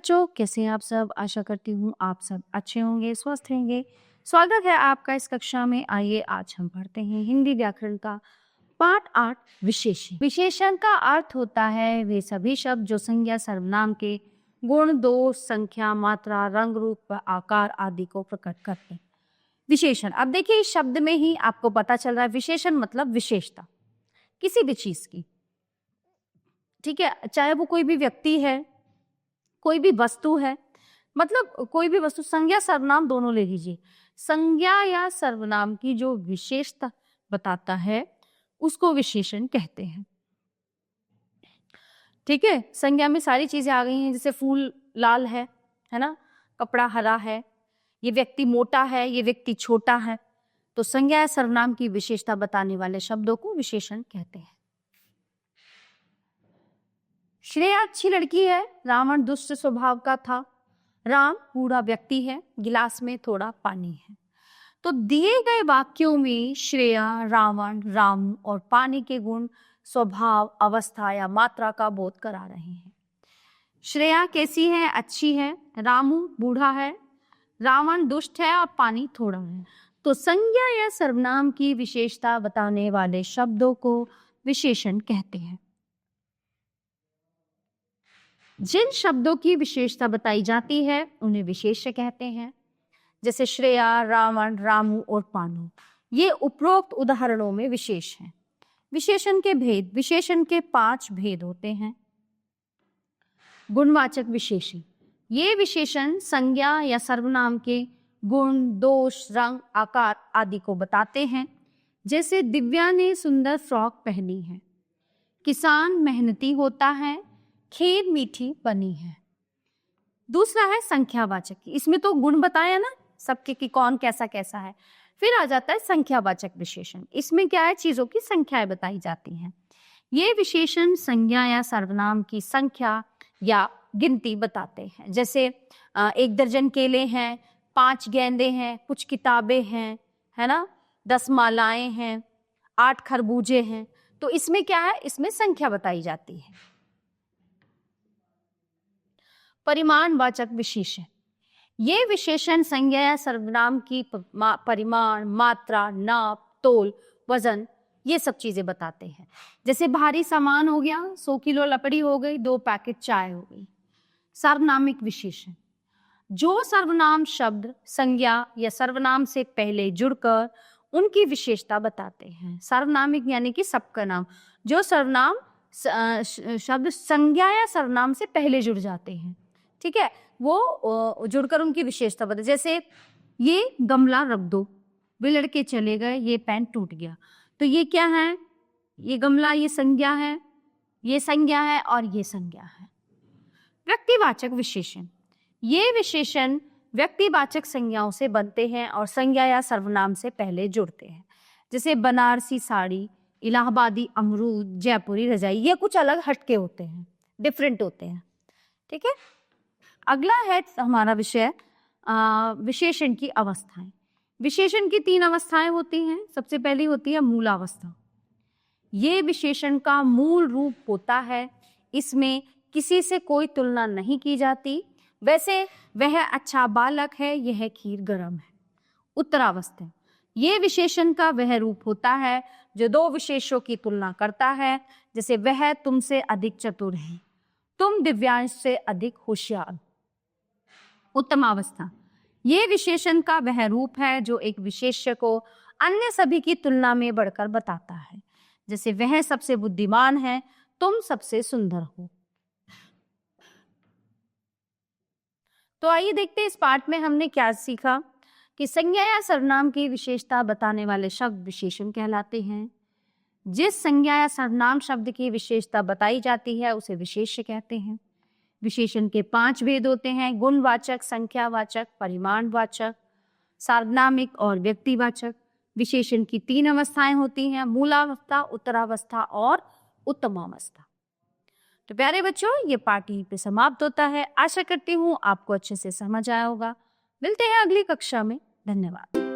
बच्चों, कैसे हैं आप सब। आशा करती हूँ आप सब अच्छे होंगे, स्वस्थ रहेंगे। स्वागत है आपका इस कक्षा में। आइए आज हम पढ़ते हैं हिंदी व्याकरण का पाठ 8 विशेषण। विशेषण का अर्थ होता है वे सभी शब्द जो संज्ञा सर्वनाम के गुण, दोष, संख्या, मात्रा, रंग, रूप व आकार आदि को प्रकट करते हैं। विशेषण, अब देखिए इस शब्द में ही आपको पता चल रहा है विशेषण मतलब विशेषता किसी भी चीज की, ठीक है। चाहे वो कोई भी व्यक्ति है, कोई भी वस्तु है, मतलब कोई भी वस्तु, संज्ञा सर्वनाम दोनों ले लीजिए। संज्ञा या सर्वनाम की जो विशेषता बताता है उसको विशेषण कहते हैं, ठीक है। संज्ञा में सारी चीजें आ गई हैं, जैसे फूल लाल है ना, कपड़ा हरा है, ये व्यक्ति मोटा है, ये व्यक्ति छोटा है। तो संज्ञा या सर्वनाम की विशेषता बताने वाले शब्दों को विशेषण कहते हैं। श्रेया अच्छी लड़की है, रावण दुष्ट स्वभाव का था, राम बूढ़ा व्यक्ति है, गिलास में थोड़ा पानी है। तो दिए गए वाक्यों में श्रेया, रावण, राम और पानी के गुण, स्वभाव, अवस्था या मात्रा का बोध करा रहे हैं। श्रेया कैसी है? अच्छी है। रामू बूढ़ा है, रावण दुष्ट है और पानी थोड़ा है। तो संज्ञा या सर्वनाम की विशेषता बताने वाले शब्दों को विशेषण कहते हैं। जिन शब्दों की विशेषता बताई जाती है उन्हें विशेष्य कहते हैं, जैसे श्रेया, रावण, रामू और पानु। ये उपरोक्त उदाहरणों में विशेष हैं। विशेषण के भेद, विशेषण के 5 भेद होते हैं। गुणवाचक विशेषण, ये विशेषण संज्ञा या सर्वनाम के गुण, दोष, रंग, आकार आदि को बताते हैं। जैसे दिव्या ने सुंदर फ्रॉक पहनी है, किसान मेहनती होता है, खीर मीठी बनी है। दूसरा है संख्यावाचक, इसमें तो गुण बताया ना सबके कि कौन कैसा कैसा है। फिर आ जाता है संख्यावाचक विशेषण, इसमें क्या है, चीजों की संख्याएं बताई जाती हैं। ये विशेषण संज्ञा या सर्वनाम की संख्या या गिनती बताते हैं। जैसे 1 दर्जन केले हैं, 5 गेंदे हैं, कुछ किताबें हैं, है ना, 10 मालाएं हैं, 8 खरबूजे हैं। तो इसमें क्या है, इसमें संख्या बताई जाती है। परिमाणवाचक विशेषण, ये विशेषण संज्ञा या सर्वनाम की परिमाण, मात्रा, नाप, तोल, वजन, ये सब चीजें बताते हैं। जैसे भारी सामान हो गया, 100 किलो लकड़ी हो गई, 2 पैकेट चाय हो गई। सार्वनामिक विशेषण, जो सर्वनाम शब्द संज्ञा या सर्वनाम से पहले जुड़कर उनकी विशेषता बताते हैं। सार्वनामिक यानी कि सबका नाम, जो सर्वनाम शब्द संज्ञा या सर्वनाम से पहले जुड़ जाते हैं, ठीक है, वो जुड़कर उनकी विशेषता बताते। जैसे ये गमला रख दो, वे लड़के चले गए, ये पेन टूट गया। तो ये क्या है, ये गमला, ये संज्ञा है, ये संज्ञा है और ये संज्ञा है। व्यक्तिवाचक विशेषण, ये विशेषण व्यक्तिवाचक संज्ञाओं से बनते हैं और संज्ञा या सर्वनाम से पहले जुड़ते हैं। जैसे बनारसी साड़ी, इलाहाबादी अमरूद, जयपुरी रजाई, ये कुछ अलग हटके होते हैं, डिफरेंट होते हैं, ठीक है। अगला है हमारा विषय विशेषण की अवस्थाएं। विशेषण की 3 अवस्थाएं होती हैं। सबसे पहली होती है मूलावस्था। ये विशेषण का मूल रूप होता है, इसमें किसी से कोई तुलना नहीं की जाती। वैसे वह अच्छा बालक है, यह खीर गर्म है। उत्तरावस्था, ये विशेषण का वह रूप होता है जो 2 विशेषों की तुलना करता है। जैसे वह तुमसे अधिक चतुर है, तुम दिव्यांश से अधिक होशियार। उत्तमावस्था, ये विशेषण का वह रूप है जो एक विशेष्य को अन्य सभी की तुलना में बढ़कर बताता है। जैसे वह सबसे बुद्धिमान है, तुम सबसे सुंदर हो। तो आइए देखते हैं इस पाठ में हमने क्या सीखा कि संज्ञा या सर्वनाम की विशेषता बताने वाले शब्द विशेषण कहलाते हैं। जिस संज्ञा या सर्वनाम शब्द की विशेषता बताई जाती है उसे विशेष्य कहते हैं। विशेषण के 5 भेद होते हैं, गुणवाचक, संख्यावाचक, परिमाणवाचक, सार्वनामिक और व्यक्तिवाचक। विशेषण की 3 अवस्थाएं होती हैं, मूलावस्था, उत्तरावस्था और उत्तमावस्था। तो प्यारे बच्चों, ये पाठ यहीं पे समाप्त होता है। आशा करती हूँ आपको अच्छे से समझ आया होगा। मिलते हैं अगली कक्षा में। धन्यवाद।